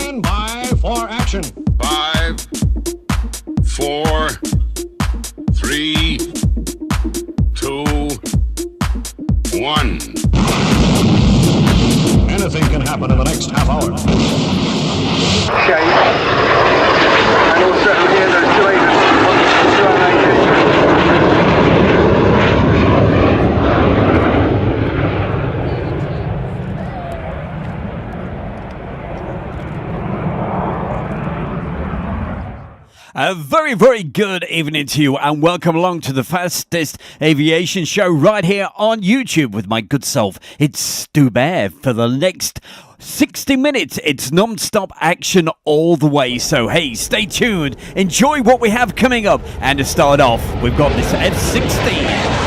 Stand by for action. 5, 4, 3, 2, 1. Anything can happen in the next half hour. Shame. And also at the end of the A very, very good evening to you and welcome along to the fastest aviation show right here on YouTube with my good self. It's Stu Bear for the next 60 minutes. It's non-stop action all the way. So, hey, stay tuned. Enjoy what we have coming up. And to start off, we've got this F-16.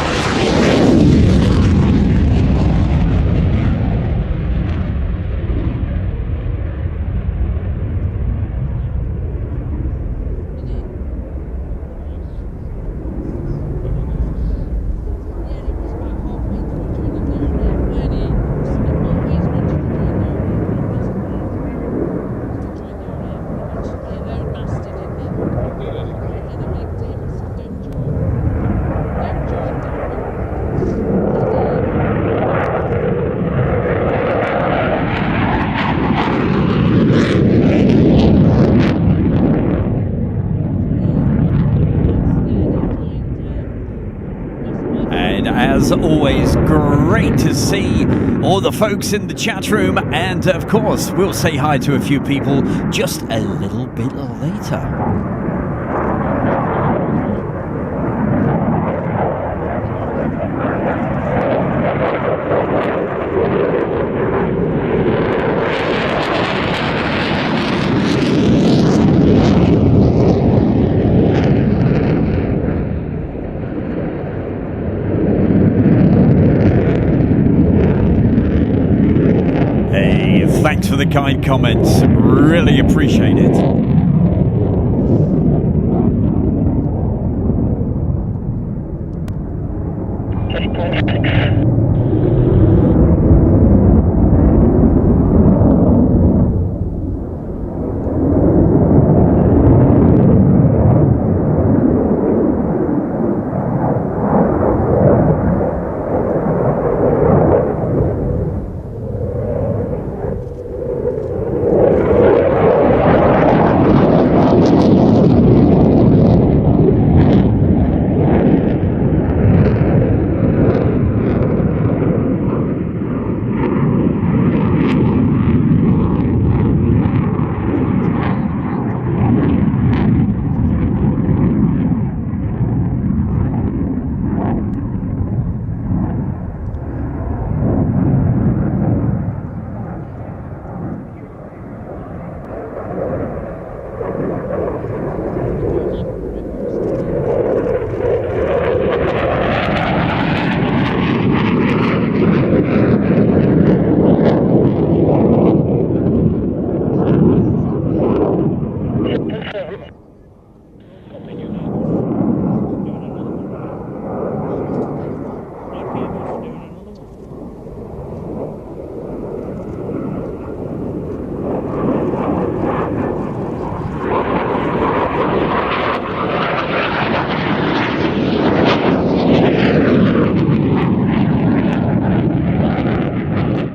As always, great to see all the folks in the chat room, and of course we'll say hi to a few people just a little bit later. Thanks for the kind comments. Really appreciate it.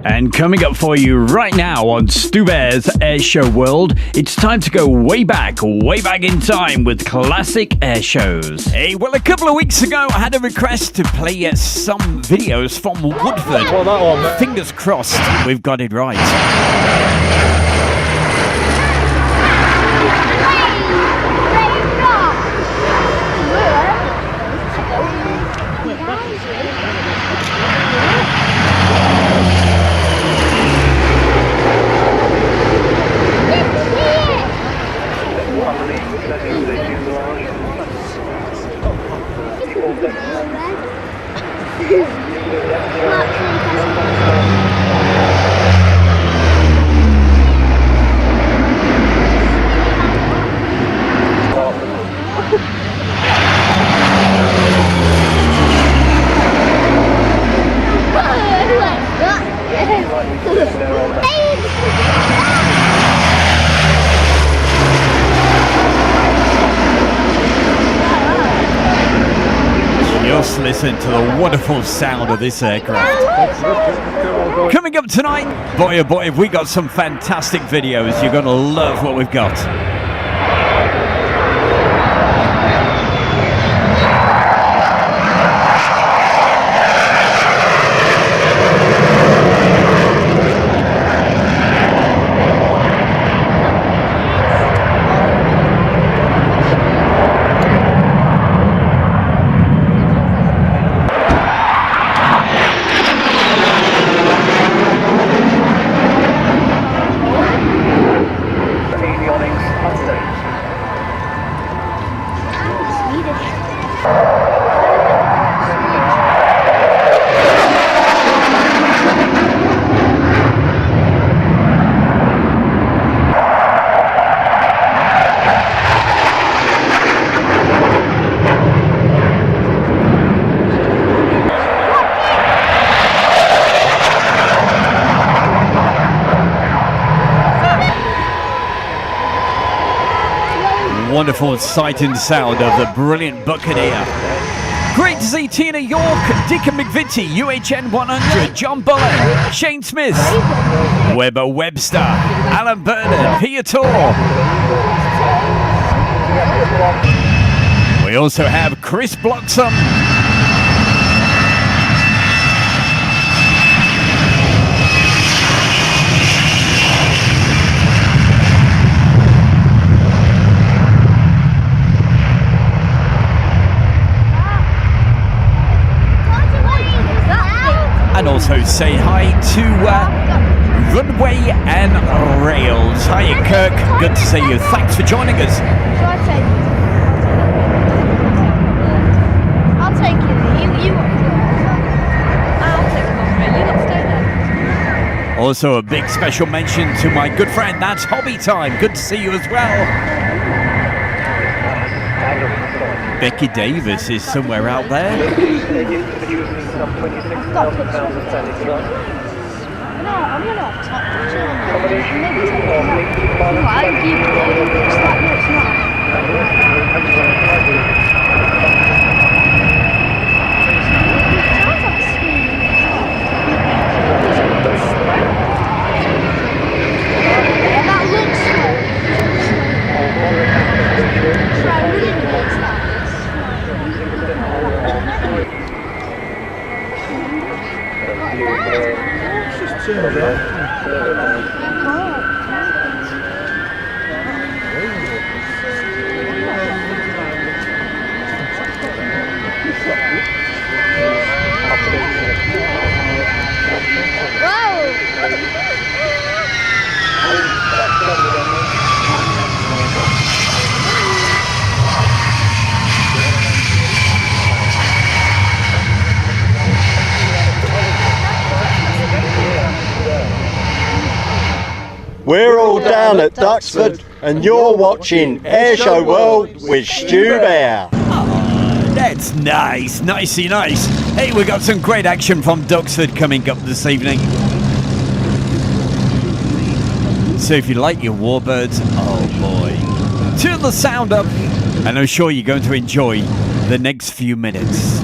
And coming up for you right now on Stu Bear's Airshow World, it's time to go way back in time with classic air shows. Hey, well, a couple of weeks ago, I had a request to play some videos from Woodford. Well, that one, mate. Fingers crossed, we've got it right. Just listen to the wonderful sound of this aircraft. Coming up tonight, boy oh boy, have we got some fantastic videos. You're going to love what we've got. Wonderful sight and sound of the brilliant Buccaneer. Great to see Tina York, Dickon McVitie, UHN 100, John Bullen, Shane Smith, Weber Webster, Alan Bernard, Pia Tor. We also have Chris Bloxham. And also say hi to Runway and Rails. Hiya Kirk, good to see you. Thanks for joining us. I'll take you. I'll take you. You not stay there. Also a big special mention to my good friend, that's Hobby Time. Good to see you as well. Becky Davis is somewhere out there. No, I'm gonna top We're all down at Duxford and you're watching Airshow World with Stu Bear. That's nice, nicey nice. Hey, we got some great action from Duxford coming up this evening. So if you like your warbirds, oh boy, turn the sound up and I'm sure you're going to enjoy the next few minutes.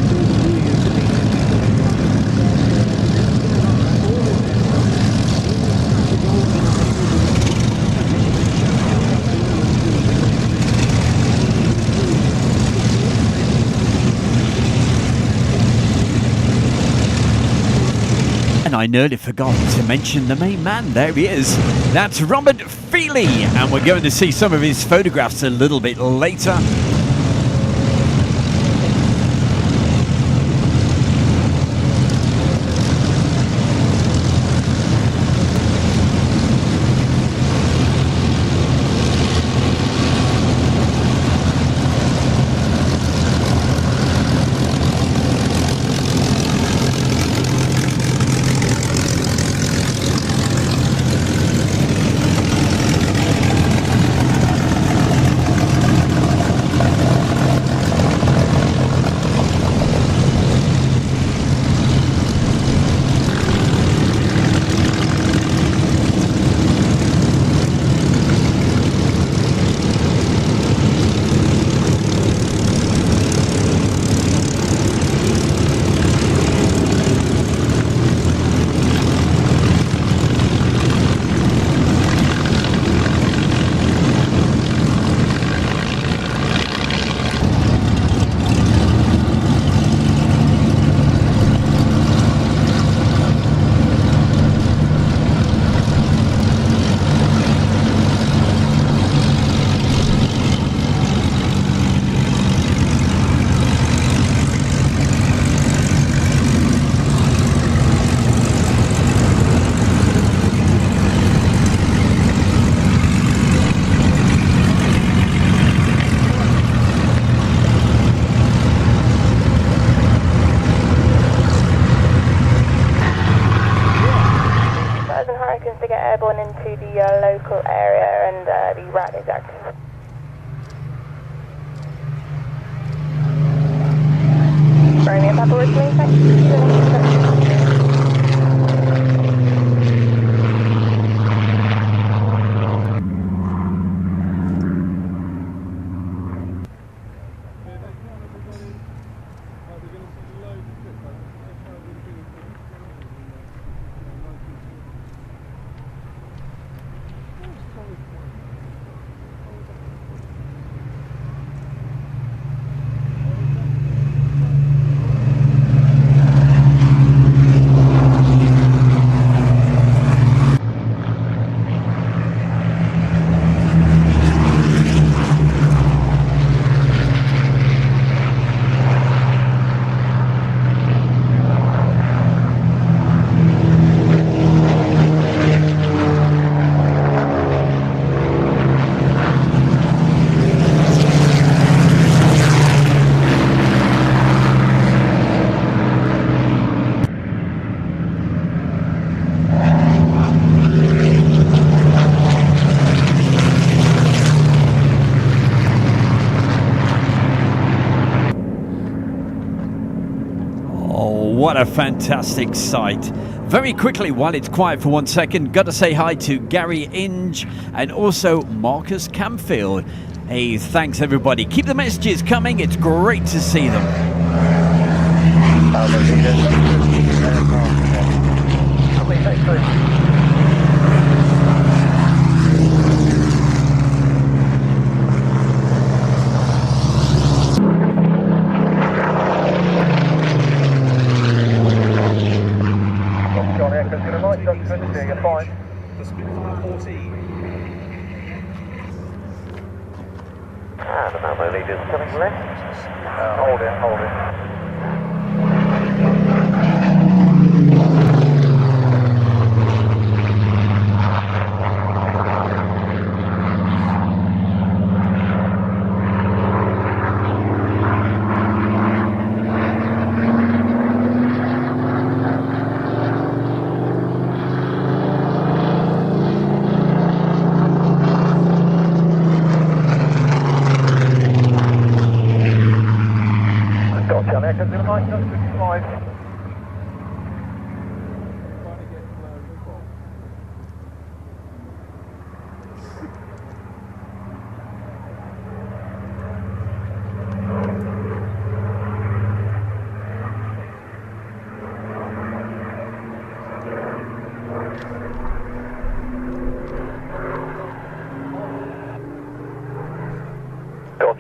And I nearly forgot to mention the main man. There he is. That's Robert Feely. And we're going to see some of his photographs a little bit later. into the local area and the rad is active. Romeo Papa Whiskey, thank you. What a fantastic sight. Very quickly, while it's quiet for 1 second, got to say hi to Gary Inge and also Marcus Camfield. Hey, thanks everybody. Keep the messages coming. It's great to see them. You're fine. And the Malmo leader is coming left. Hold it.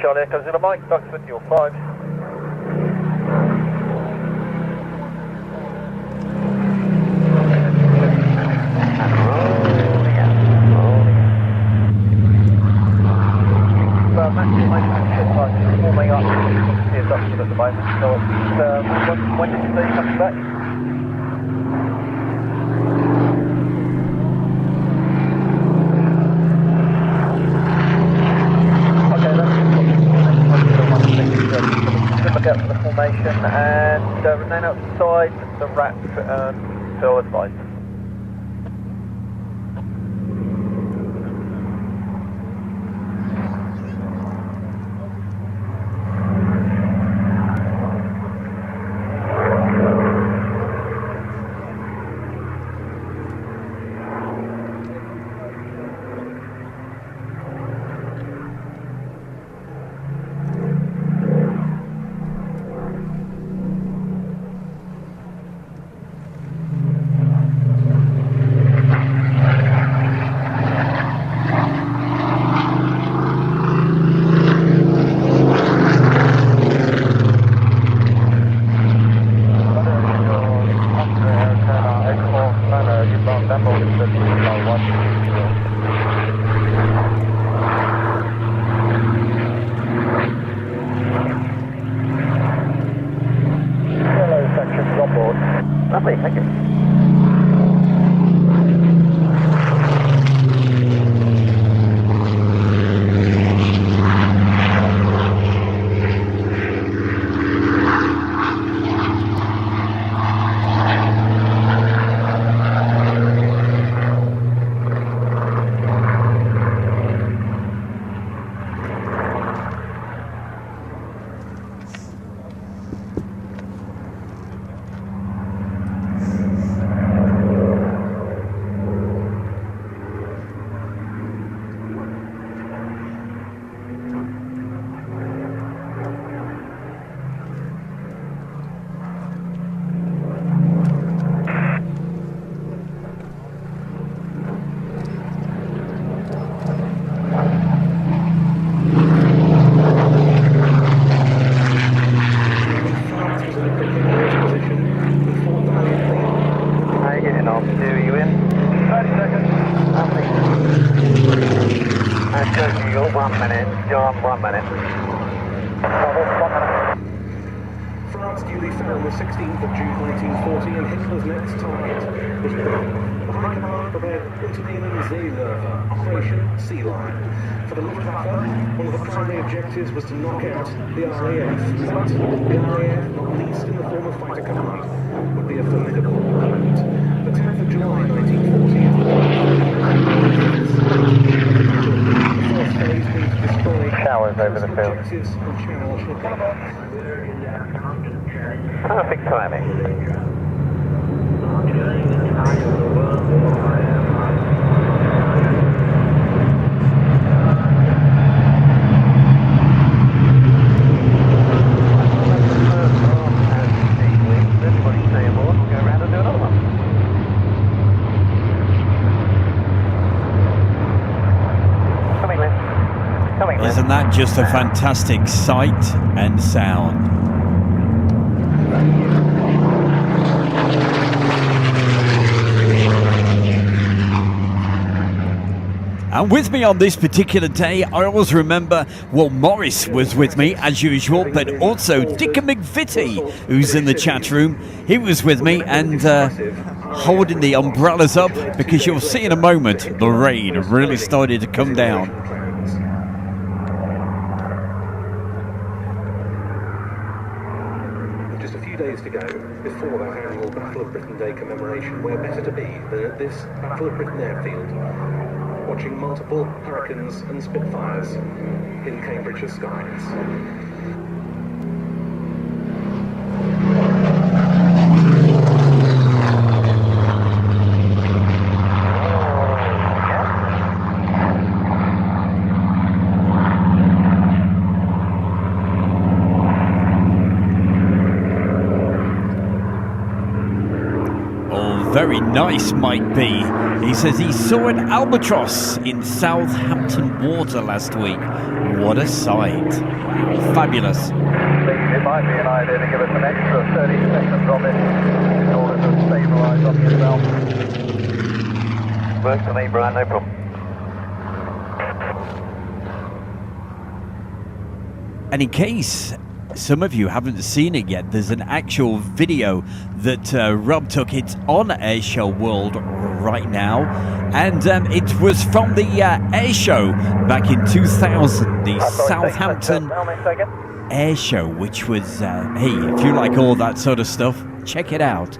Charlie Echo Zero Mike, Duxford, you're 5. Warming up near Duxford at the moment, so when did you say you're coming back? Look out for the formation and remain outside the rack until advised. Lovely, thank you. duly found the 16th of June 1940, and Hitler's next target was Britain. The High Command prepared intervening Seewerfer, Operation Sea Lion. For the Luftwaffe, one of the primary objectives was to knock out the RAF, but the RAF, not least in the form of fighter command, would be a formidable opponent. The 10th of July 1940 is the first phase being to destroy Showers over the field. objectives and channel shipping. Perfect timing. Everybody stay aboard. We'll go around and do another one. Coming left. Coming left. Isn't that just a fantastic sight and sound? And with me on this particular day, I always remember, well, Morris was with me as usual, but also Dicker McVitie, who's in the chat room. He was with me and holding the umbrellas up, because you'll see in a moment the rain really started to come down. Just a few days to go before that annual Battle of Britain Day commemoration, where better to be than at this Battle of Britain airfield, watching multiple Hurricanes and Spitfires in Cambridgeshire skies. Very nice, might be. He says he saw an albatross in Southampton water last week. What a sight. Wow, fabulous. It might be an idea to give us an extra 30 seconds on it in order to stabilise on yourself. Works for me, Brian, no problem. And in case some of you haven't seen it yet, there's an actual video that Rob took. It's on Airshow World right now, and it was from the Airshow back in 2000, the Southampton Airshow, which was, hey, if you like all that sort of stuff, check it out.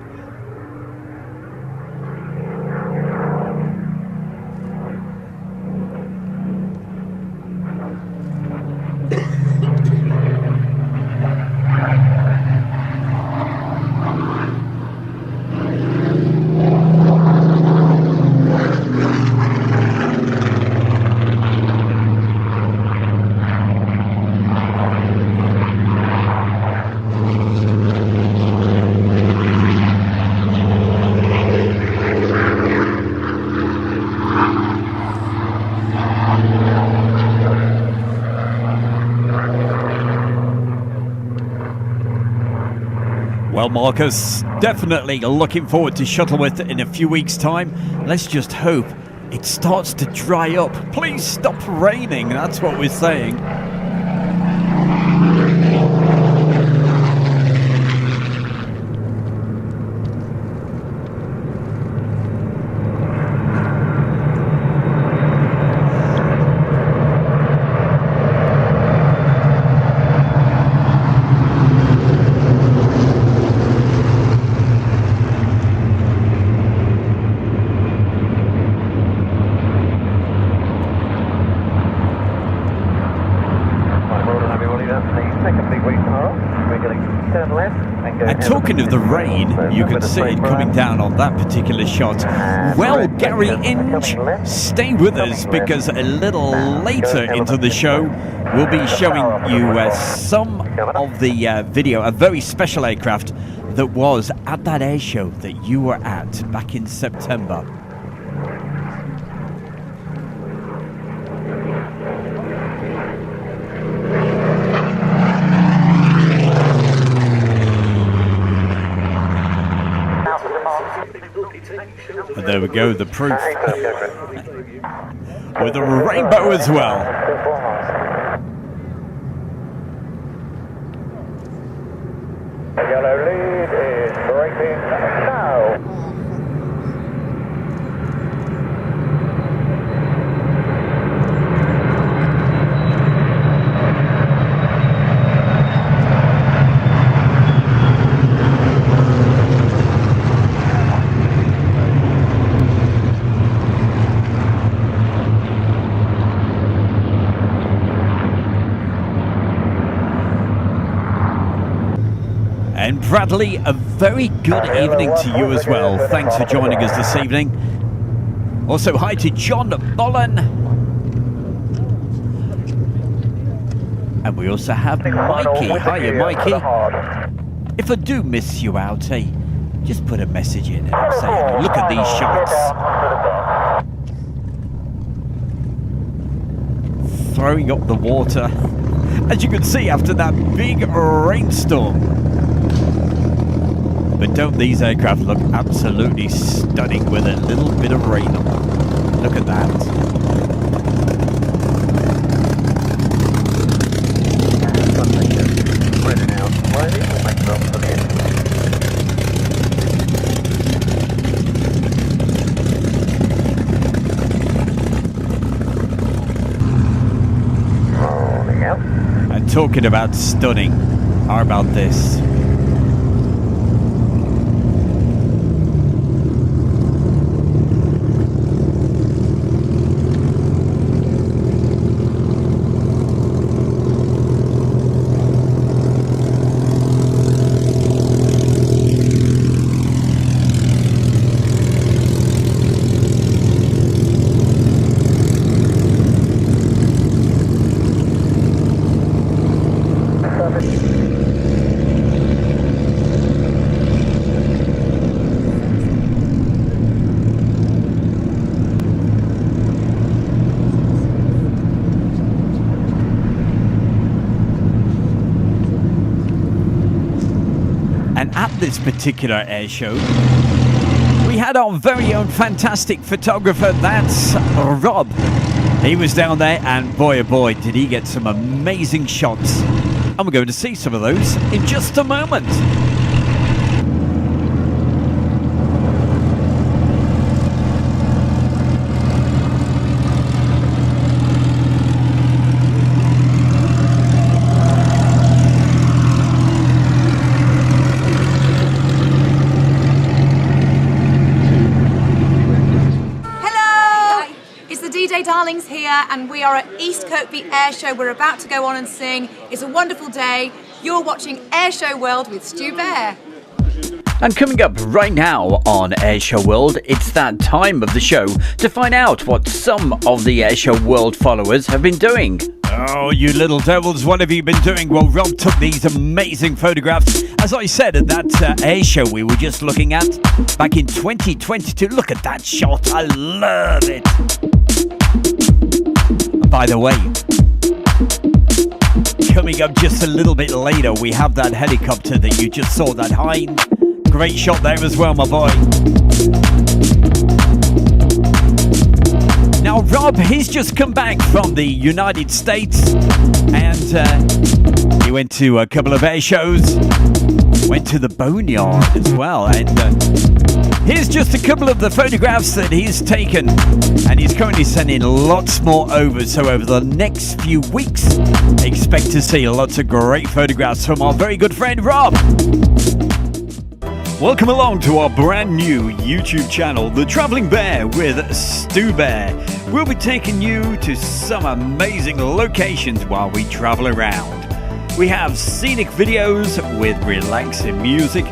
Well, Marcus, definitely looking forward to Shuttleworth in a few weeks' time. Let's just hope it starts to dry up. Please stop raining, that's what we're saying. Talking of the rain, you can see it coming down on that particular shot. Well, Gary Inge, stay with us, because a little later into the show, we'll be showing you some of the video, a very special aircraft that was at that air show that you were at back in September. And there we go, the proof. With a rainbow as well. The yellow lead is braking now. And Bradley, a very good evening to you as well. Thanks for joining us this evening. Also, hi to John Bollen. And we also have Mikey. Hiya, Mikey. If I do miss you out, hey, just put a message in and I'll say, look at these shots. Throwing up the water, as you can see after that big rainstorm. But don't these aircraft look absolutely stunning with a little bit of rain on them? Look at that. And talking about stunning, how about this? This particular air show, we had our very own fantastic photographer, that's Rob. He was down there and boy oh boy did he get some amazing shots, and we're going to see some of those in just a moment. Darlings here, and we are at East Kirkby Airshow. We're about to go on and sing. It's a wonderful day. You're watching Airshow World with Stu Bear. And coming up right now on Airshow World, it's that time of the show to find out what some of the Airshow World followers have been doing. Oh, you little devils, what have you been doing? Well, Rob took these amazing photographs, as I said, at that air show we were just looking at back in 2022. Look at that shot. I love it. By the way, coming up just a little bit later, we have that helicopter that you just saw, that Hind. Great shot there as well, my boy. Now, Rob, he's just come back from the United States, and he went to a couple of air shows, went to the Boneyard as well, and here's just a couple of the photographs that he's taken, and he's currently sending lots more over. So over the next few weeks, expect to see lots of great photographs from our very good friend Rob. Welcome along to our brand new YouTube channel, The Travelling Bear with Stu Bear. We'll be taking you to some amazing locations while we travel around. We have scenic videos with relaxing music,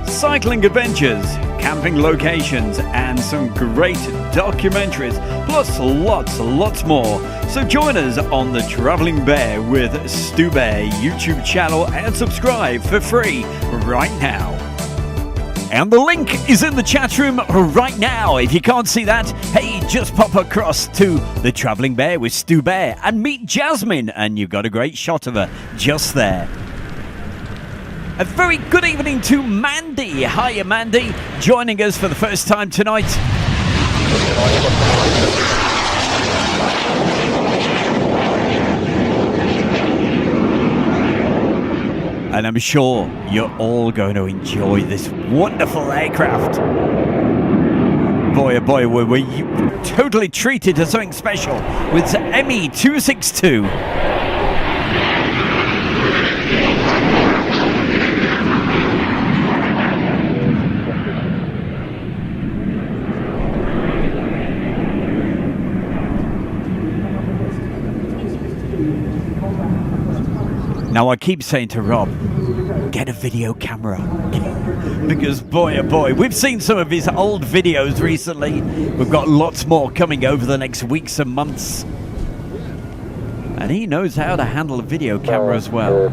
cycling adventures, camping locations, and some great documentaries, plus lots more. So join us on the Travelling Bear with Stu Bear YouTube channel and subscribe for free right now. And the link is in the chat room right now. If you can't see that, hey, just pop across to the Travelling Bear with Stu Bear and meet Jasmine, and you've got a great shot of her just there. A very good evening to Mandy. Hiya, Mandy, joining us for the first time tonight. And I'm sure you're all going to enjoy this wonderful aircraft. Boy, oh boy, were you totally treated to something special with ME-262. Now I keep saying to Rob, get a video camera. Because boy oh boy, we've seen some of his old videos recently. We've got lots more coming over the next weeks and months. And he knows how to handle a video camera as well.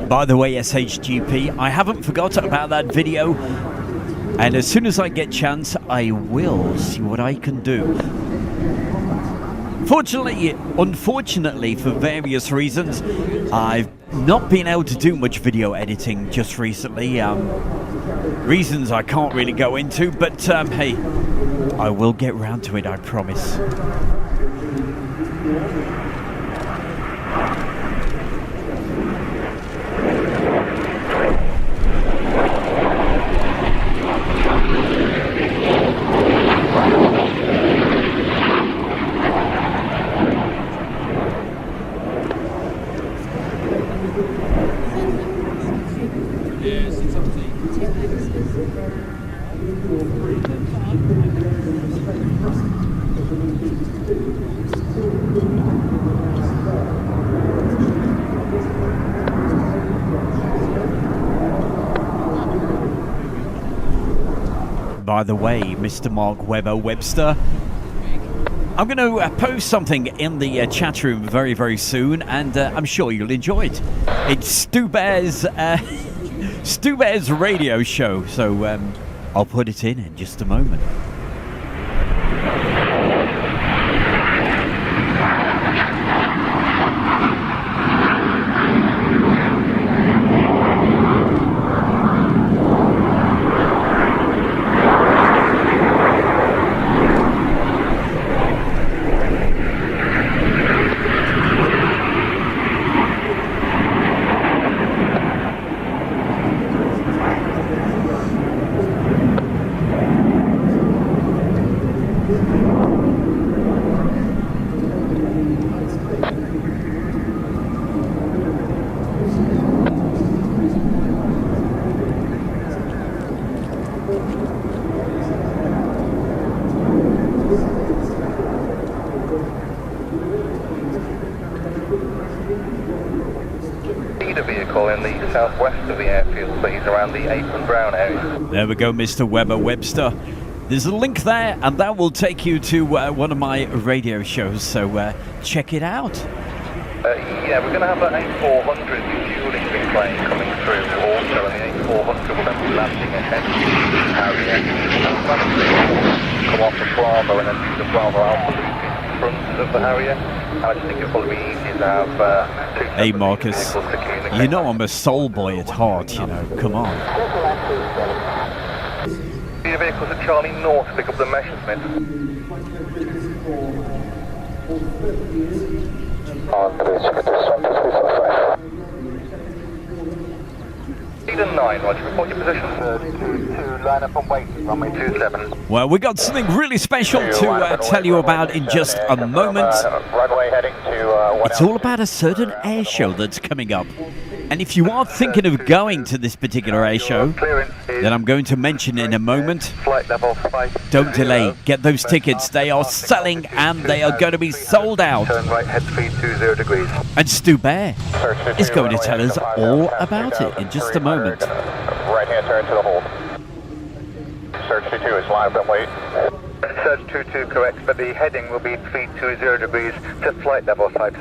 By the way, SHGP, I haven't forgotten about that video, and as soon as I get chance, I will see what I can do. Unfortunately, for various reasons, I've not been able to do much video editing just recently. Reasons I can't really go into, but hey, I will get round to it, I promise. By the way, Mr. Mark Webster, I'm going to post something in the chat room very, very soon, and I'm sure you'll enjoy it. It's Stu Bear's radio show, so I'll put it in just a moment. Southwest of the airfield, please, around the Apron Brown area. There we go, Mr. Webster. There's a link there, and that will take you to one of my radio shows, so check it out. Yeah, we're going to have an A400 fueling plane coming through also, and the A400 will then be landing ahead of the Harrier. Come off the Bravo and then do the Bravo Alpha loop in front of the Harrier. And I just think it'll probably be easier to have two Hey Marcus, you know I'm a soul boy at heart, you know, come on. Your vehicles at Charlie North, pick up the Messerschmitt. Speed and 9, Roger, report your position. To line up and wait, runway 27. Well, we got something really special to tell you about in just a moment. Runway heading to It's all about a certain air show that's coming up. And if you are thinking of going to this particular air show that I'm going to mention in a moment, Flight level 5. don't delay. Get those tickets. They are selling and they are going to be sold out. Turn right, head speed 20 degrees. And Stu Bear is going to tell us all about it in just a moment. Right hand turn to the hold. Search 22 is live, don't wait. Search 22 correct, but the heading will be 320 degrees to flight level 50.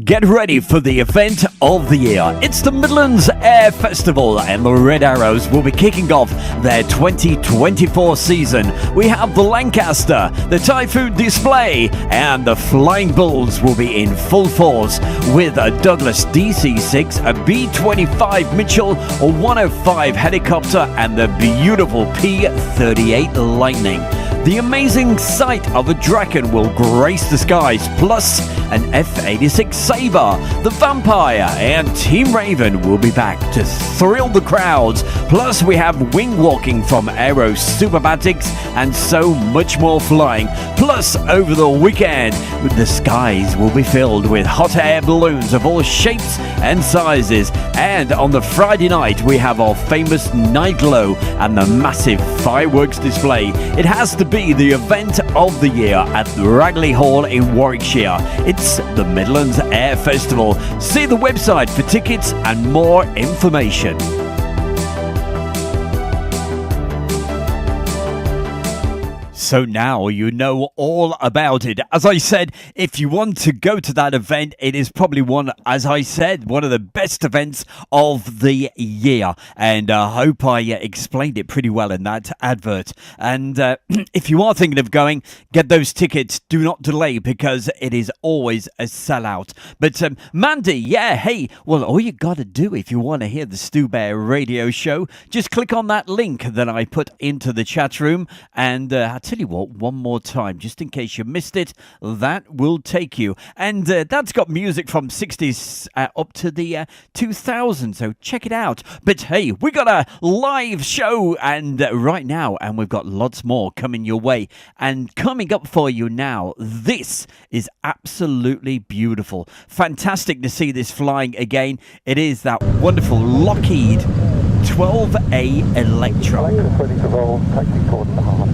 Get ready for the event of the year. It's the Midlands Air Festival and the Red Arrows will be kicking off their 2024 season. We have the Lancaster, the Typhoon Display and the Flying Bulls will be in full force with a Douglas DC-6, a B-25 Mitchell, a 105 helicopter and the beautiful P-38 Lightning. The amazing sight of a Draken will grace the skies, plus an F-86 Sabre, the Vampire and Team Raven will be back to thrill the crowds. Plus we have wing walking from Aero Superbatics and so much more flying. Plus over the weekend, the skies will be filled with hot air balloons of all shapes and sizes. And on the Friday night, we have our famous night glow and the massive fireworks display. It has to be the event of the year at Ragley Hall in Warwickshire. It's the Midlands Air Festival. See the website for tickets and more information. So now you know all about it. As I said, if you want to go to that event, it is probably one of the best events of the year. And I hope I explained it pretty well in that advert. And if you are thinking of going, get those tickets. Do not delay because it is always a sellout. But Mandy, hey, well, all you got to do if you want to hear the Stu Bear radio show, just click on that link that I put into the chat room. And I'll tell you what, one more time, just in case you missed it, that will take you. And that's got music from 60s up to the 2000s, so check it out. But hey, we got a live show and right now, and we've got lots more coming your way. And coming up for you now, this is absolutely beautiful. Fantastic to see this flying again. It is that wonderful Lockheed 12A Electra. Ready to roll, taxi towards the heart.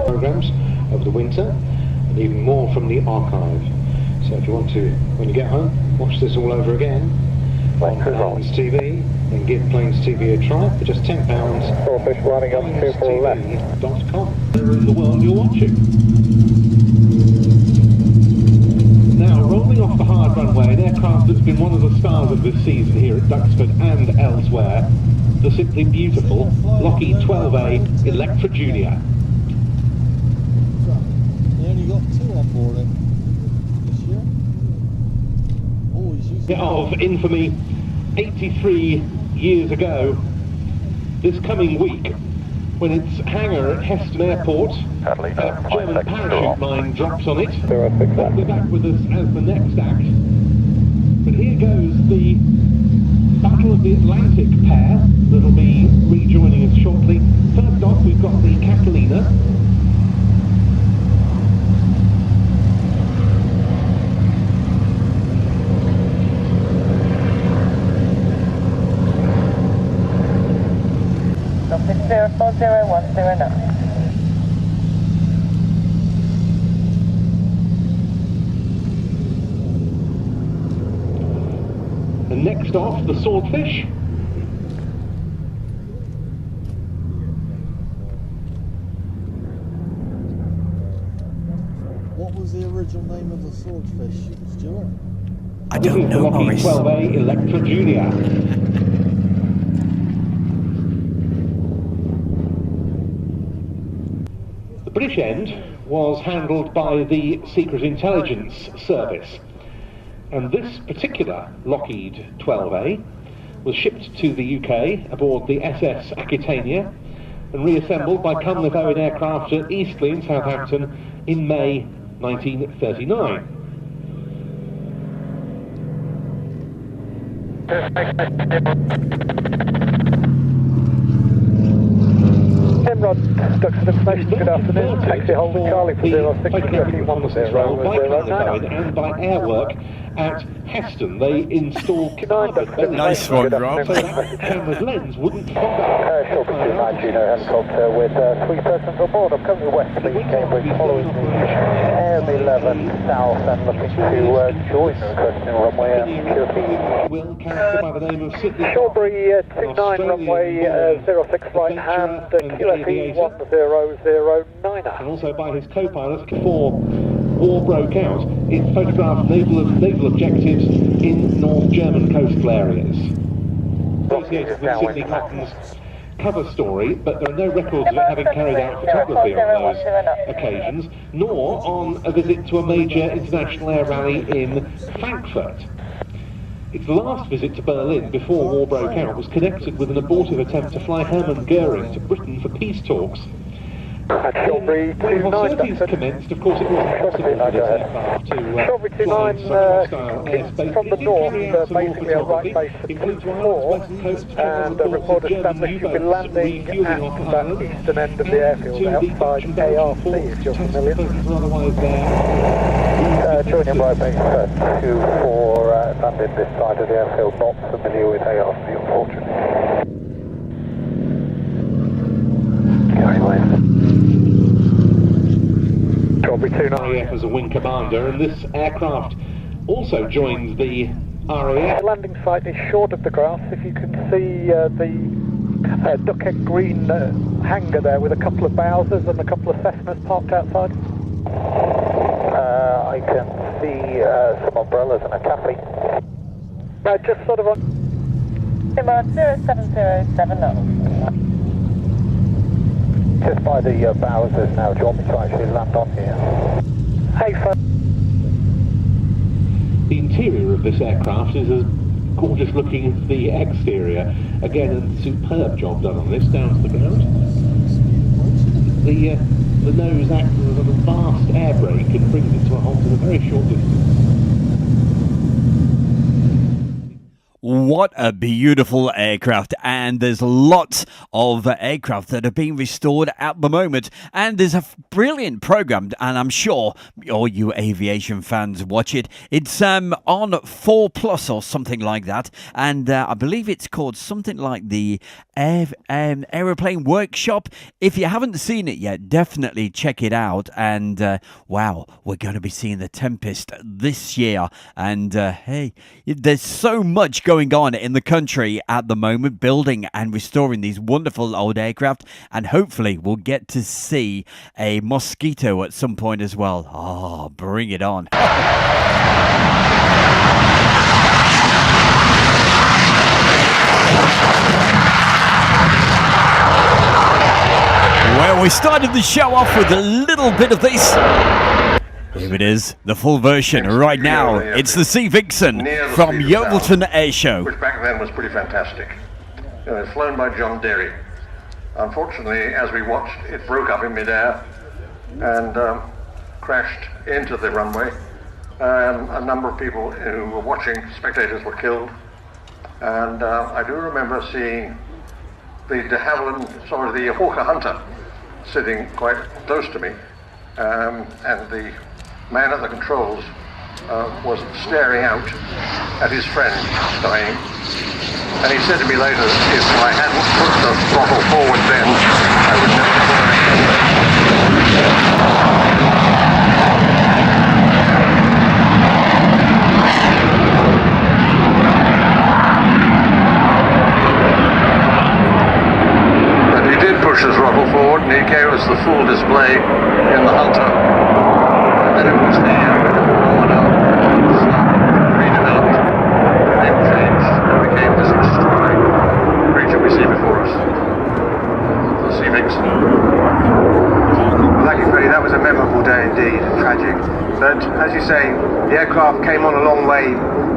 Programs over the winter and even more from the archive. So if you want to, when you get home, watch this all over again on Planes TV, then give Planes TV a try for just £10. Fish lining up 24 left. Planes.com. Where in the world you're watching. Now, rolling off the hard runway, an aircraft that's been one of the stars of this season here at Duxford and elsewhere, the simply beautiful Lockheed 12A Electra Junior. They only got 2 on board it this year. Of infamy 83 years ago, this coming week, when its hangar at Heston Airport, a German parachute mine drops on it. They'll be back with us as the next act. But here goes the Battle of the Atlantic pair that'll be rejoining us shortly. First off, we've got the Catalina. Number 040109. And next off, the Swordfish. What was the original name of the Swordfish, Stuart? I don't know, Maurice. 12A Electra Junior. The British end was handled by the Secret Intelligence Service. And this particular Lockheed 12A was shipped to the UK aboard the SS Aquitania and reassembled by Cunliffe-Owen Aircraft at Eastleigh in Southampton in May 1939. Rod, Duxford Information, good afternoon. Taxi holding Charlie for 06, and by Airwork at Heston. They installed Nice one, Rob. so that the camera's lens wouldn't fog up. Short 29 Juno helicopter with 3 persons on board. I'm currently west of East Cambridge, following the AM11 south and looking to join the requesting runway and security. Will character by the name of Sydney. Shortbury 29 runway 06 right hand, QFE 1009. And also by his co-pilot before war broke out. It photographed naval objectives in North German coastal areas. Associated with Sydney Cotton's cover story, but there are no records of it having carried out photography on those occasions, nor on a visit to a major international air rally in Frankfurt. Its last visit to Berlin before war broke out was connected with an abortive attempt to fly Hermann Goering to Britain for peace talks. At Shortbury 29, hostilities commenced, of course it wasn't possible for this aircraft to Shortbury 29 from the north, basically a right base for 2-4, and a report established you'll be landing at the eastern end of the airfield outside ARC, if you're familiar. Join your right base 2-4, landing this side of the airfield, not familiar with ARC, unfortunately. Carry away. RAF as a wing commander, and this aircraft also joins the RAF. The landing site is short of the grass. If you can see the duckhead green hangar there with a couple of Bowsers and a couple of Cessnas parked outside. I can see some umbrellas and a cafe. Just sort of on. 07070. Just by the Bowsers now. Do you want me to actually land on here? Hey, folks. The interior of this aircraft is as gorgeous looking as the exterior. Again, a superb job done on this, down to the ground. The nose acts as a vast air brake and brings it to a halt in a very short distance. What a beautiful aircraft, and there's lots of aircraft that are being restored at the moment, and there's a brilliant program, and I'm sure all you aviation fans watch it. It's on 4+ or something like that, and I believe it's called something like the Aeroplane Workshop. If you haven't seen it yet, definitely check it out. And wow, we're going to be seeing the Tempest this year, and hey, there's so much going on in the country at the moment, building and restoring these wonderful old aircraft, and hopefully we'll get to see a Mosquito at some point as well. Oh, bring it on. Well, we started the show off with a little bit of this. Here it is, the full version right now. It's the Sea Vixen from Yeovilton Airshow. Which back then was pretty fantastic. Flown by John Derry. Unfortunately, as we watched, it broke up in midair and crashed into the runway. A number of people who were watching, spectators, were killed. And I do remember seeing the de Havilland, the Hawker Hunter, sitting quite close to me, and the man at the controls was staring out at his friend dying, and he said to me later that if I hadn't put the throttle forward then, I would never have But he did push the throttle forward, and he gave us the full display in the Hunter. And then it was the redeveloped, name changed, and became this extraordinary creature we see before us, the Sea Vixen. Like you say, that was a memorable day indeed, tragic. But as you say, the aircraft came on a long way,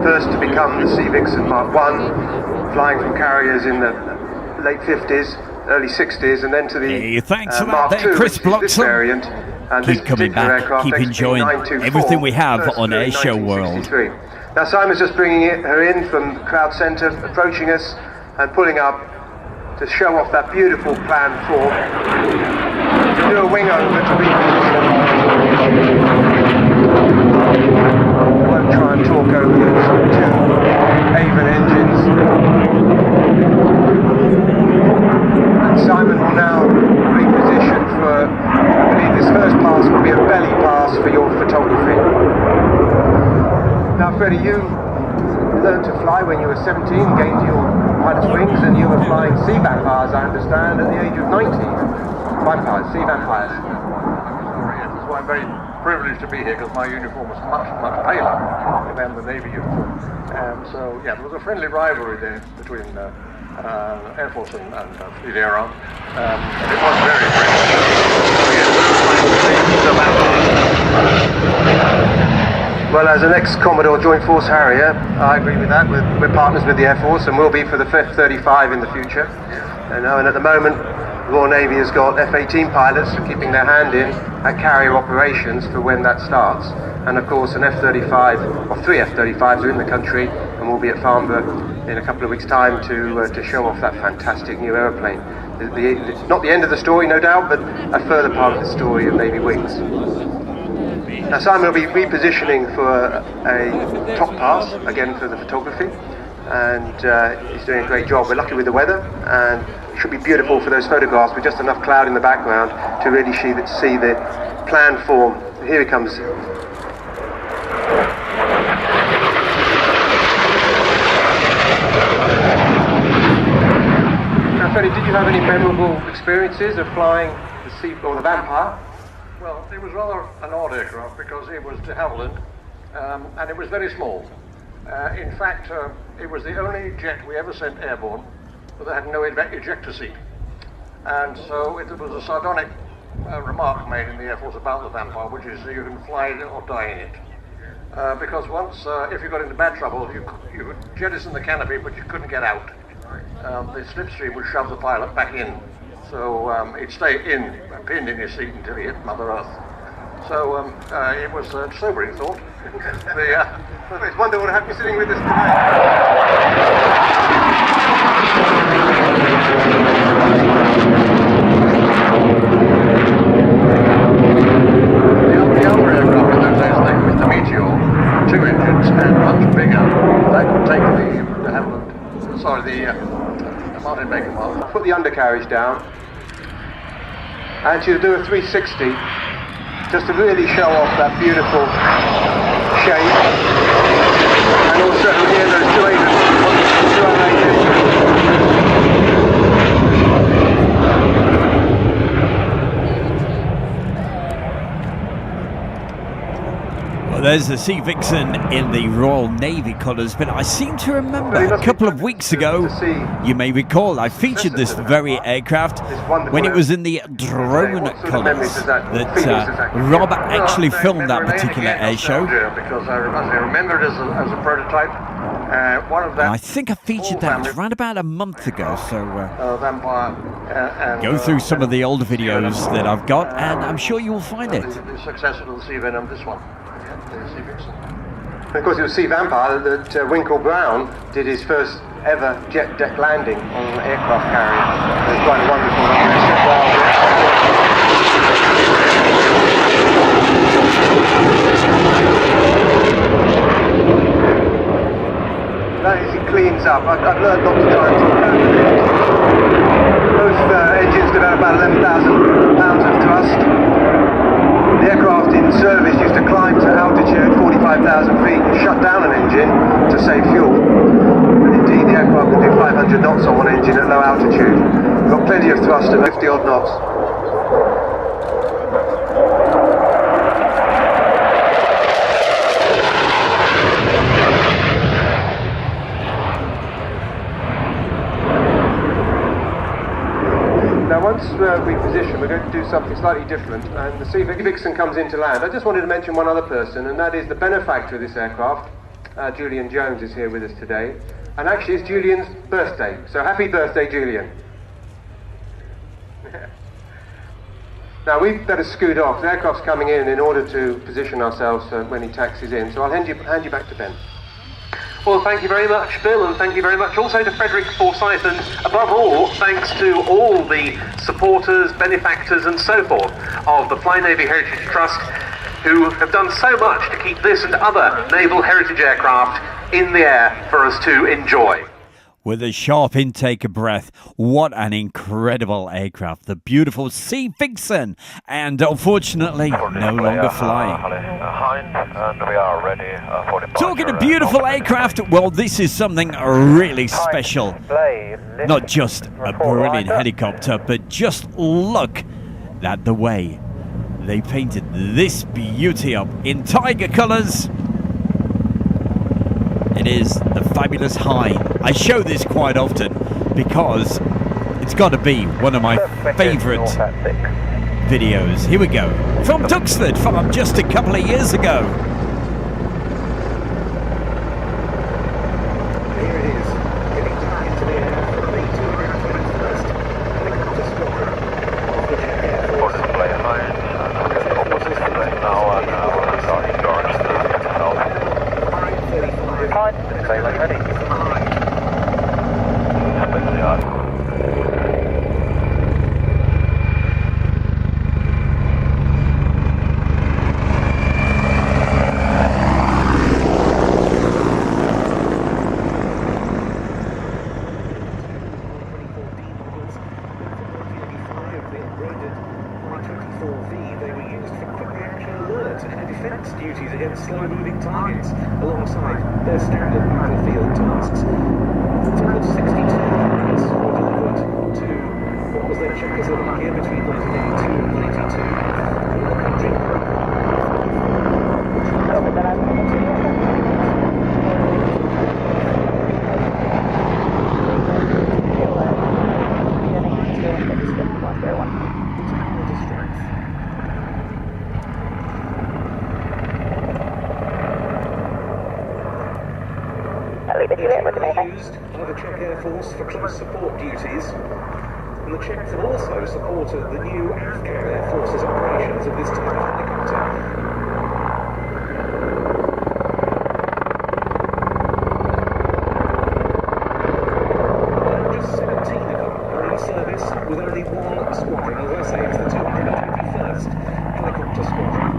first to become the Sea Vixen Mark I, flying from carriers in the late 50s, early 60s, and then to the Hey, thanks for that Mark there, II, Chris which is this Bloxham. variant. And this Keep coming particular back, aircraft keep enjoying 924, everything we have first on flew in Airshow World. 1963. Now Simon's just bringing her in from Crowd Centre, approaching us and pulling up to show off that beautiful plan form. To do a wing over to reposition. I won't try and talk over those two Avon engines. And Simon will now reposition for, I believe this first pass will be a belly pass for your photography. Now Freddie, you learned to fly when you were 17, gained your pilot's wings, and you were flying sea vampires, I understand, at the age of 19. Vampires, sea vampires. That's why I'm very privileged to be here, because my uniform was much, much paler than the Navy uniform. So, yeah, there was a friendly rivalry there between Air Force and Fleet Air Arm. It was very Well, as an ex-Commodore Joint Force Harrier, I agree with that. We're partners with the Air Force, and will be for the F-35 in the future. And at the moment, the Royal Navy has got F-18 pilots keeping their hand in at carrier operations for when that starts. And of course, an F-35, or 3 F-35s are in the country, and will be at Farnborough in a couple of weeks' time to show off that fantastic new aeroplane. Not the end of the story, no doubt, but a further part of the story of Navy wings. Now Simon will be repositioning for a top pass, again for the photography, and he's doing a great job. We're lucky with the weather, and it should be beautiful for those photographs with just enough cloud in the background to really see the plan form. Here he comes. Now Freddie, did you have any memorable experiences of flying the Sea or the Vampire? Well, it was rather an odd aircraft because it was de Havilland, and it was very small. In fact, it was the only jet we ever sent airborne that had no ejector seat. And so it was a sardonic remark made in the Air Force about the Vampire, which is you can fly it or die in it. Because once, if you got into bad trouble, you could jettison the canopy, but you couldn't get out. The slipstream would shove the pilot back in. So he'd stay pinned in his seat until he hit Mother Earth. So it was a sobering thought. It's wonder what happened sitting with us tonight. The other aircraft in those days, like with the Meteor, 2 engines and much bigger, that could take the Havilland, sorry, the Martin Baker Mark. Put the undercarriage down, and she'll do a 360 just to really show off that beautiful shape, and also here those 2 engines. Well, there's the Sea Vixen in the Royal Navy colours, but I seem to remember a couple of weeks ago, you may recall, I featured this very aircraft when it was in the drone colours, that Rob actually filmed that particular air show. Because I remember it as a prototype. One of them. I think I featured that around about a month ago, so Vampire. Go through some of the older videos that I've got, and I'm sure you will find it. The successor to the Sea Venom, this one. The Sea Vixen. Of course, it was Sea Vampire that Winkle Brown did his first ever jet deck landing on an aircraft carrier. It was quite a wonderful That is, it cleans up. I've learned not to try and talk over it. Both engines develop about 11,000 pounds of thrust. The aircraft in service used to climb to altitude, 45,000 feet, and shut down an engine to save fuel. And indeed, the aircraft can do 500 knots on one engine at low altitude. We've got plenty of thrust at 50 odd knots. Now once we position, we're going to do something slightly different, and the Sea Vixen comes into land. I just wanted to mention one other person, and that is the benefactor of this aircraft. Julian Jones is here with us today, and actually it's Julian's birthday, so happy birthday, Julian. Now we'd better scoot off. The aircraft's coming in order to position ourselves when he taxis in. So I'll hand you back to Ben. Well, thank you very much, Bill, and thank you very much also to Frederick Forsyth, and above all, thanks to all the supporters, benefactors and so forth of the Flying Navy Heritage Trust, who have done so much to keep this and other naval heritage aircraft in the air for us to enjoy. With a sharp intake of breath, what an incredible aircraft. The beautiful Sea Vixen, and unfortunately, no longer flying. And we are ready for departure. Talking of beautiful aircraft, well, this is something really special. Not just a brilliant helicopter, but just look at the way they painted this beauty up in Tiger colours. It is the fabulous Hind. I show this quite often because it's got to be one of my favourite videos. Here we go. From Duxford, from just a couple of years ago. Here it is, getting back into the air for the 221st Helicopter Squadron of the Czech Air Force. For display Hind, and we are opposite display now, and we're starting George to Hind, display when ready. Duties against slow-moving targets alongside their standard battlefield tasks. A total of 62 targets were delivered to what was then Czechoslovakia between 1982 and 92. All the country. Used by the Czech Air Force for close support duties, and the Czechs have also supported the new Afghan Air Force's operations of this type of helicopter. Just 17 of them are in service with only one squadron. As I say, it's the 221st Helicopter Squadron,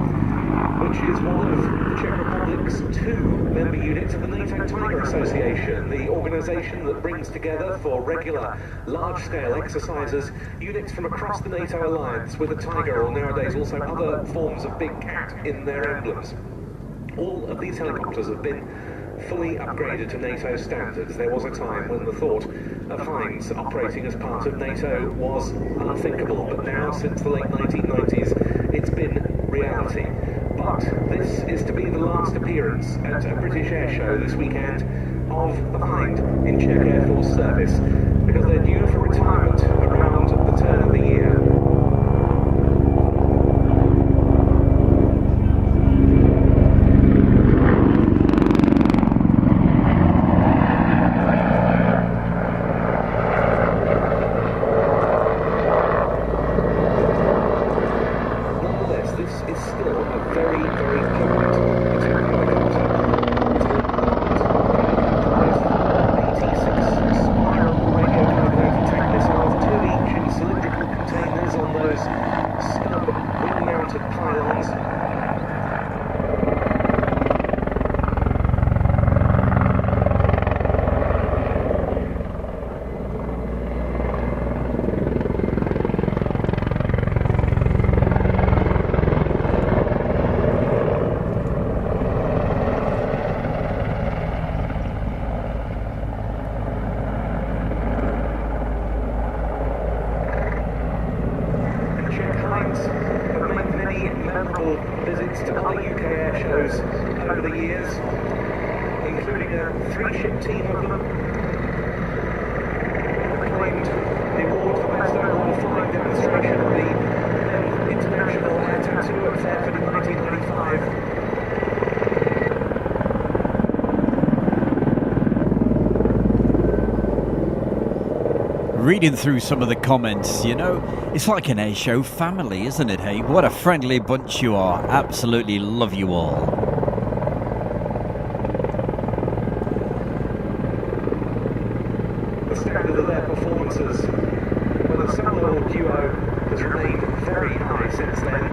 which is one of the Czech Republic's two member units of the NATO Tiger Association, the organisation that brings together for regular large-scale exercises units from across the NATO alliance with a Tiger, or nowadays also other forms of big cat, in their emblems. All of these helicopters have been fully upgraded to NATO standards. There was a time when the thought of Hinds operating as part of NATO was unthinkable, but now, since the late 1990s, it's been reality. But this is to be the last appearance at a British Airshow this weekend of the Hind in Czech Air Force service, because they're due for retirement around the turn of the year. reading through some of the comments, you know, it's like an Airshow family, isn't it? Hey, what a friendly bunch you are. Absolutely love you all. The standard of their performances, well, the solo duo has remained very high since then.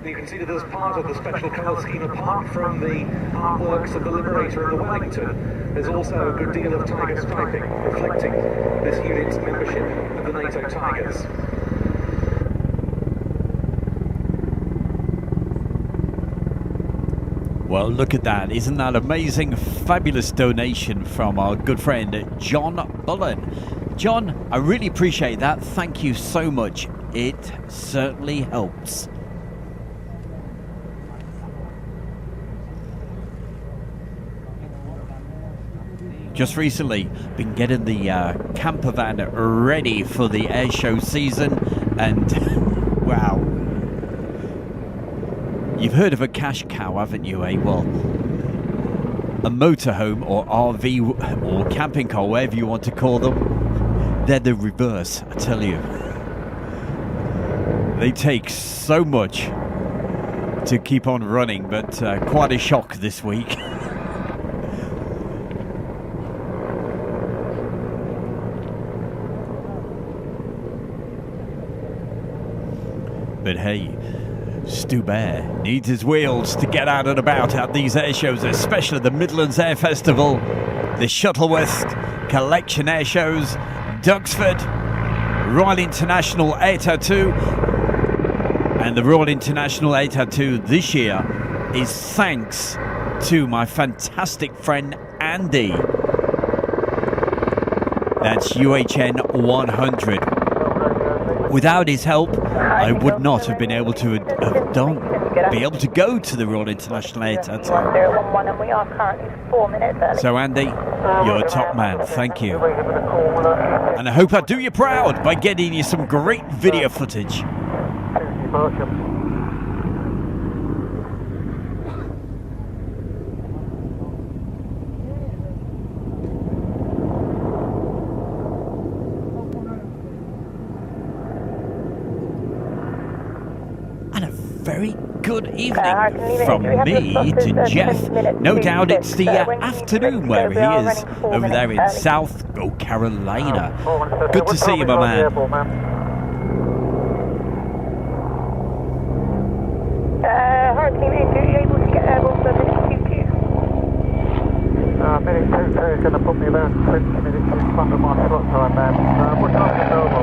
You can see that as part of the special colour scheme, apart from the artworks of the Liberator and the Wellington, there's also a good deal of Tiger striping, reflecting this unit's membership of the NATO Tigers. Well, look at that. Isn't that amazing? Fabulous donation from our good friend John Bullen. John, I really appreciate that. Thank you so much. It certainly helps. Just recently been getting the camper van ready for the Airshow season, and wow, you've heard of a cash cow, haven't you, eh? Well, a motorhome or RV or camping car, whatever you want to call them, they're the reverse, I tell you. They take so much to keep on running, but quite a shock this week. But hey, Stu Bear needs his wheels to get out and about at these air shows, especially the Midlands Air Festival, the Shuttleworth Collection Air Shows, Duxford, Royal International Air Tattoo. And the Royal International Air Tattoo this year is thanks to my fantastic friend Andy. That's UHN 100. Without his help, I would not have been able to be able to go to the Royal International Air Tattoo. So Andy, you're a top man. Thank you. And I hope I do you proud by getting you some great video footage. Very good evening from me to Jeff. No doubt it's the afternoon where he is over there in South Carolina. Good to see you, my man. Hurricane 2, are you able to get airborne for minute 22? Minute 22 is going to put me about 20 minutes in front of my slot time, man. What time is it over?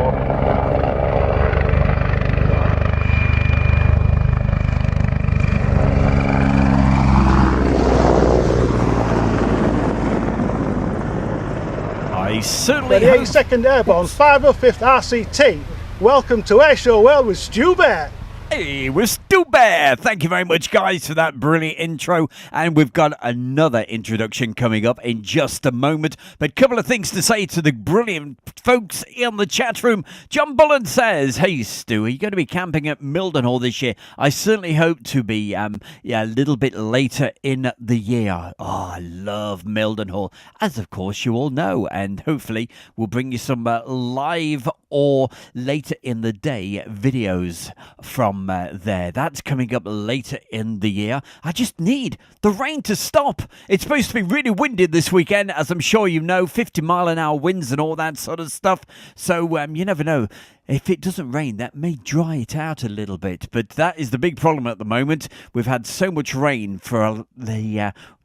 I certainly 32nd Airborne, 505th RCT. Welcome to Airshow World with Stu Bear. Hey, we're Stu Bear. Thank you very much, guys, for that brilliant intro. And we've got another introduction coming up in just a moment. But a couple of things to say to the brilliant folks in the chat room. John Bullen says, hey, Stu, are you going to be camping at Mildenhall this year? I certainly hope to be a little bit later in the year. Oh, I love Mildenhall, as of course you all know. And hopefully we'll bring you some live or later in the day videos from there. That's coming up later in the year. I just need the rain to stop. It's supposed to be really windy this weekend, as I'm sure you know, 50-mile-an-hour winds and all that sort of stuff. So you never know. If it doesn't rain, that may dry it out a little bit. But that is the big problem at the moment. We've had so much rain for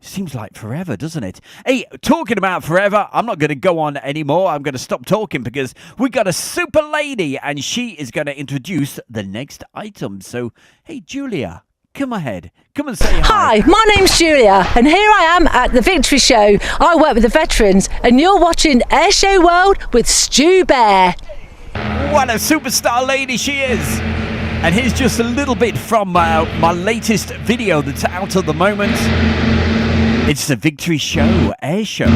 seems like forever, doesn't it? Hey, talking about forever, I'm not going to go on anymore. I'm going to stop talking because we got a super lady and she is going to introduce the next item. So, hey, Julia, come ahead. Come and say hi. Hi, my name's Julia, and here I am at the Victory Show. I work with the veterans, and you're watching Airshow World with Stu Bear. What a superstar lady she is. And here's just a little bit from my latest video that's out at the moment. It's the Victory Show Airshow.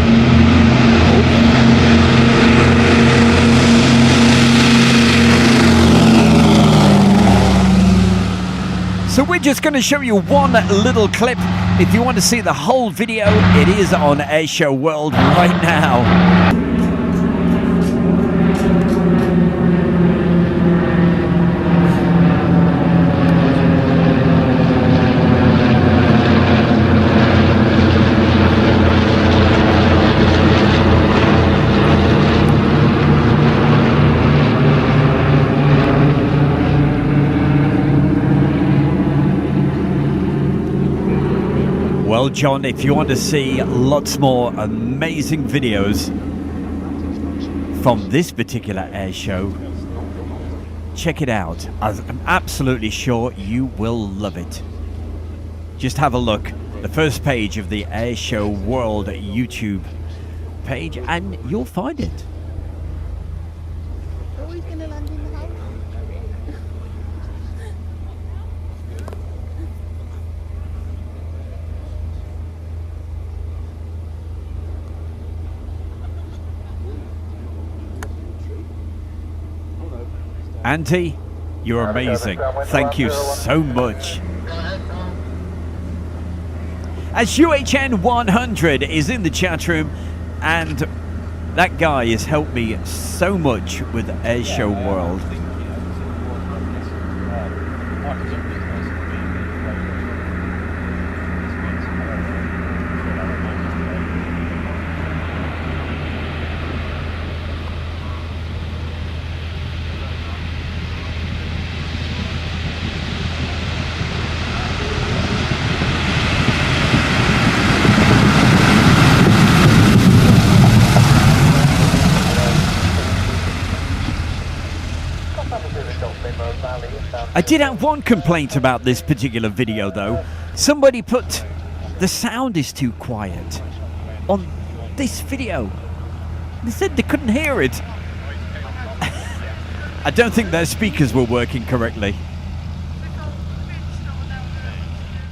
So we're just going to show you one little clip. If you want to see the whole video, it is on Airshow World right now. Well, John, if you want to see lots more amazing videos from this particular air show, check it out. I'm absolutely sure you will love it. Just have a look. The first page of the Airshow World YouTube page and you'll find it. Auntie, you're amazing. Thank you so much. As UHN 100 is in the chat room, and that guy has helped me so much with Airshow World. I did have one complaint about this particular video though. Somebody put the sound is too quiet on this video. They said they couldn't hear it. I don't think their speakers were working correctly.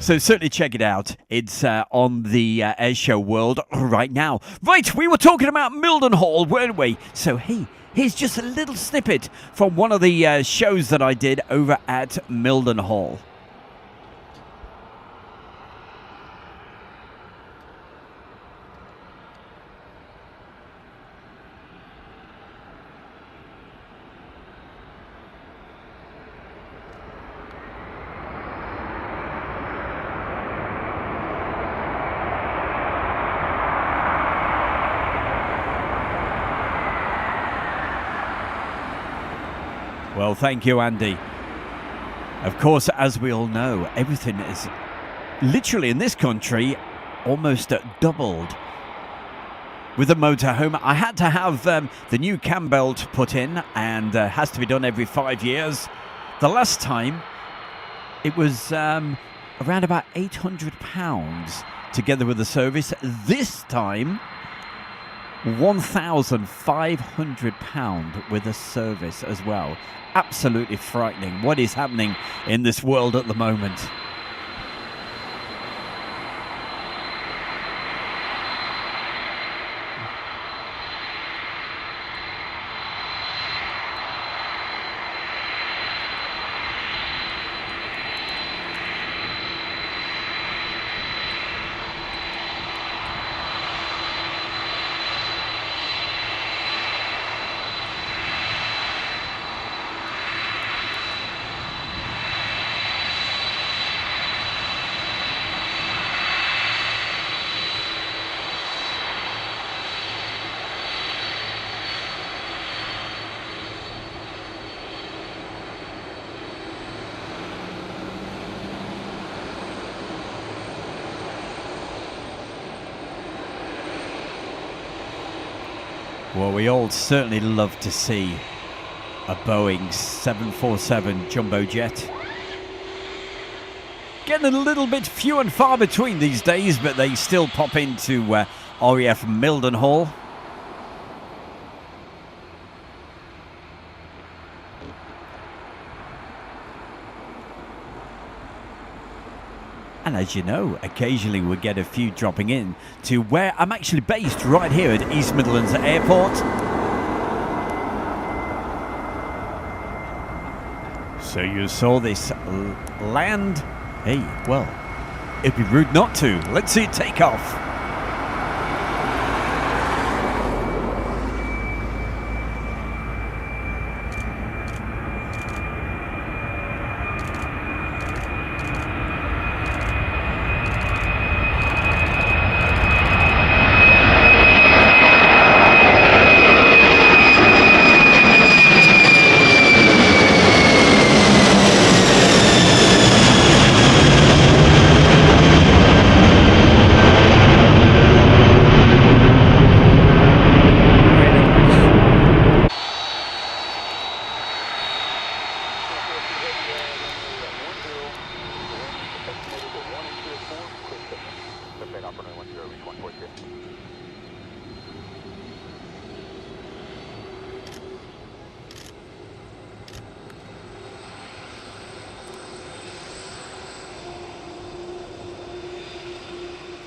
So certainly check it out. It's on the Airshow World right now. Right, we were talking about Mildenhall, weren't we? So hey, here's just a little snippet from one of the shows that I did over at Mildenhall. Well, thank you, Andy. Of course, as we all know, everything is literally in this country almost doubled. With the motorhome, I had to have the new cam belt put in, and has to be done every 5 years. The last time, it was around about £800 together with the service. This time, £1,500 with a service as well. Absolutely frightening what is happening in this world at the moment. Well, we all certainly love to see a Boeing 747 jumbo jet. Getting a little bit few and far between these days, but they still pop into RAF Mildenhall. And as you know, occasionally we get a few dropping in to where I'm actually based, right here at East Midlands Airport. So you saw this land. Hey, well, it'd be rude not to. Let's see it take off.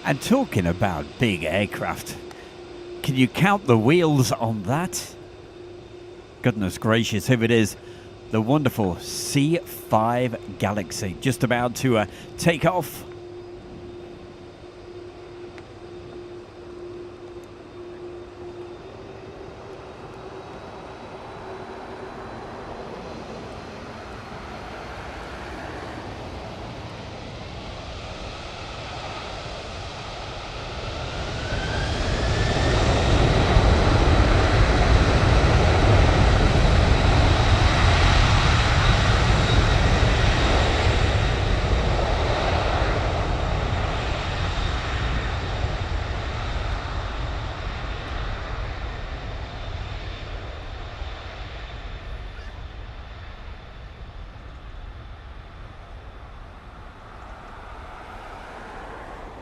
And talking about big aircraft, can you count the wheels on that? Goodness gracious, here it is. The wonderful C5 Galaxy, just about to take off.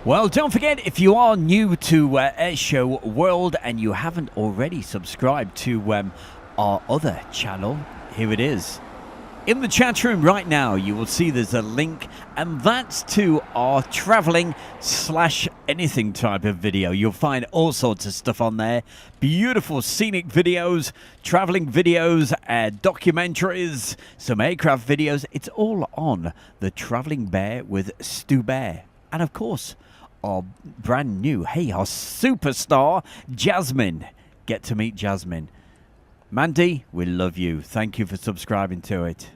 Well, don't forget, if you are new to Airshow World and you haven't already subscribed to our other channel, here it is. In the chat room right now, you will see there's a link, and that's to our traveling / anything type of video. You'll find all sorts of stuff on there. Beautiful scenic videos, traveling videos, documentaries, some aircraft videos. It's all on the Traveling Bear with Stu Bear. And of course, our brand new, our superstar, Jasmine. Get to meet Jasmine. Mandy, we love you. Thank you for subscribing to it.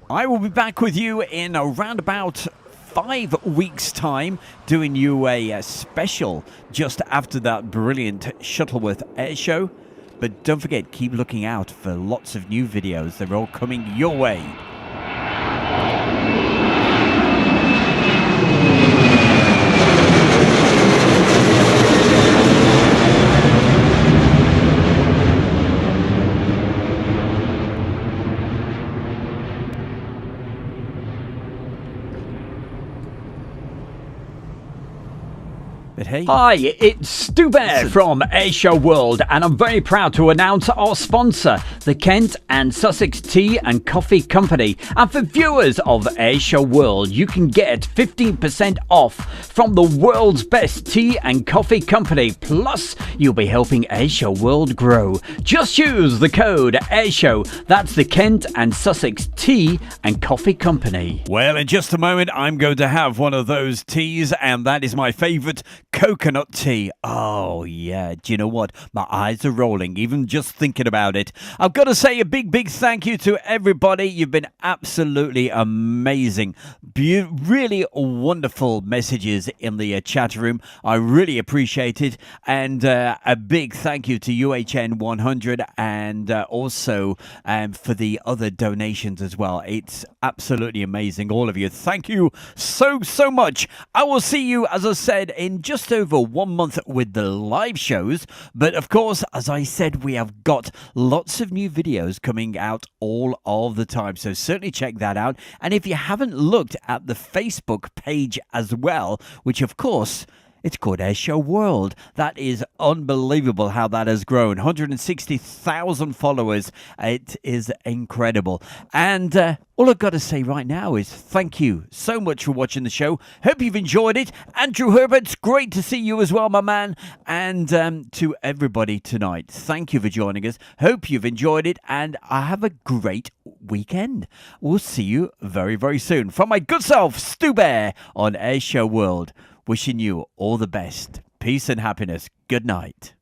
I will be back with you in around about 5 weeks' time, doing you a special just after that brilliant Shuttleworth Airshow. But don't forget, keep looking out for lots of new videos. They're all coming your way. But hey. Hi, it's Stu Bear from Airshow World, and I'm very proud to announce our sponsor, the Kent and Sussex Tea and Coffee Company. And for viewers of Airshow World, you can get 15% off from the world's best tea and coffee company. Plus, you'll be helping Airshow World grow. Just use the code Airshow. That's the Kent and Sussex Tea and Coffee Company. Well, in just a moment, I'm going to have one of those teas, and that is my favourite coconut tea. Oh, yeah. Do you know what? My eyes are rolling, even just thinking about it. I've got to say a big, big thank you to everybody. You've been absolutely amazing. Really wonderful messages in the chat room. I really appreciate it. And a big thank you to UHN 100 and also for the other donations as well. It's absolutely amazing, all of you. Thank you so much. I will see you, as I said, in just over 1 month with the live shows. But of course, as I said, we have got lots of new videos coming out all of the time. So certainly check that out. And if you haven't looked at the Facebook page as well, which of course, it's called Airshow World. That is unbelievable how that has grown. 160,000 followers. It is incredible. And all I've got to say right now is thank you so much for watching the show. Hope you've enjoyed it. Andrew Herbert's great to see you as well, my man. And to everybody tonight, thank you for joining us. Hope you've enjoyed it. And I have a great weekend. We'll see you very, very soon. From my good self, Stu Bear on Airshow World. Wishing you all the best. Peace and happiness. Good night.